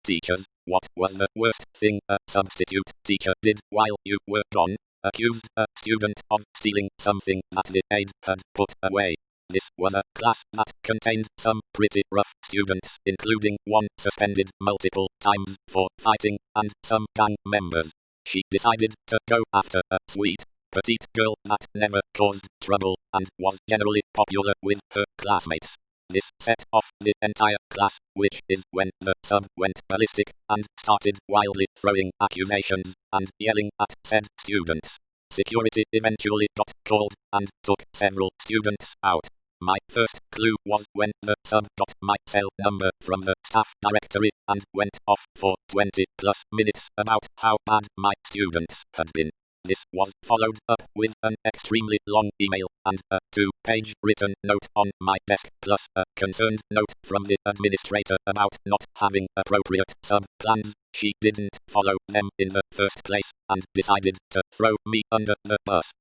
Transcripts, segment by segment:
Teachers, what was the worst thing a substitute teacher did while you were gone? Accused a student of stealing something that the aide had put away. This was a class that contained some pretty rough students, including one suspended multiple times for fighting and some gang members. She decided to go after a sweet, petite girl that never caused trouble and was generally popular with her classmates. This set off the entire class, which is when the sub went ballistic and started wildly throwing accusations and yelling at said students. Security eventually got called and took several students out. My first clue was when the sub got my cell number from the staff directory and went off for 20 plus minutes about how bad my students had been. This was followed up with an extremely long email and a 2-page written note on my desk, plus a concerned note from the administrator about not having appropriate sub-plans. She didn't follow them in the first place and decided to throw me under the bus.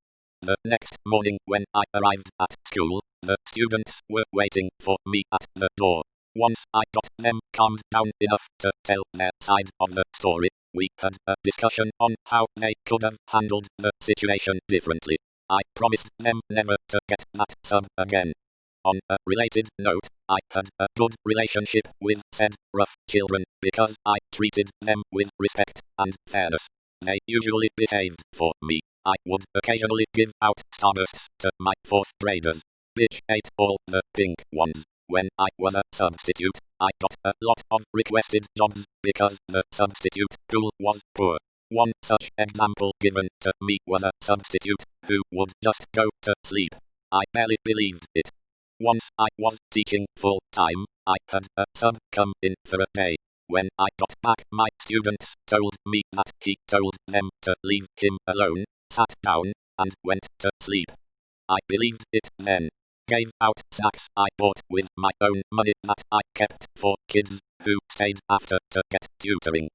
The next morning when I arrived at school, the students were waiting for me at the door. Once I got them calmed down enough to tell their side of the story, we had a discussion on how they could have handled the situation differently. I promised them never to get that sub again. On a related note, I had a good relationship with said rough children because I treated them with respect and fairness. They usually behaved for me. I would occasionally give out starbursts to my 4th graders. Bitch ate all the pink ones. When I was a substitute, I got a lot of requested jobs because the substitute pool was poor. One such example given to me was a substitute who would just go to sleep. I barely believed it. Once I was teaching full time, I had a sub come in for a day. When I got back, my students told me that he told them to leave him alone, sat down, and went to sleep. I believed it then. Gave out snacks I bought with my own money that I kept for kids who stayed after to get tutoring.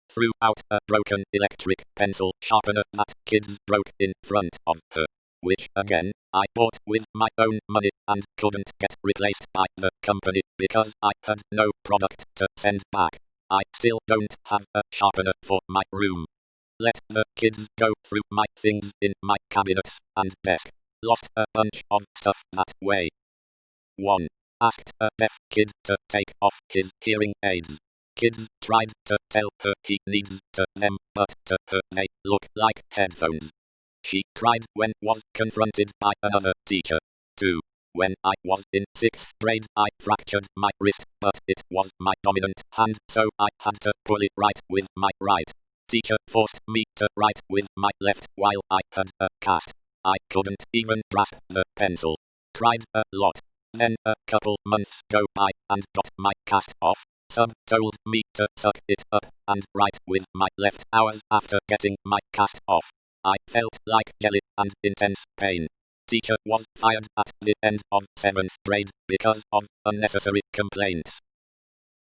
Threw out a broken electric pencil sharpener that kids broke in front of her, which again, I bought with my own money and couldn't get replaced by the company because I had no product to send back. I still don't have a sharpener for my room. Let the kids go through my things in my cabinets and desk. Lost a bunch of stuff that way. 1. Asked a deaf kid to take off his hearing aids. Kids tried to tell her he needs them, but to her they look like headphones. She cried when was confronted by another teacher. 2. When I was in 6th grade, I fractured my wrist, but it was my dominant hand, so I had to pull it right with my right. Teacher forced me to write with my left while I had a cast. I couldn't even grasp the pencil. Cried a lot. Then a couple months go by and got my cast off. Sub told me to suck it up and write with my left hours after getting my cast off. I felt like jelly and intense pain. Teacher was fired at the end of 7th grade because of unnecessary complaints.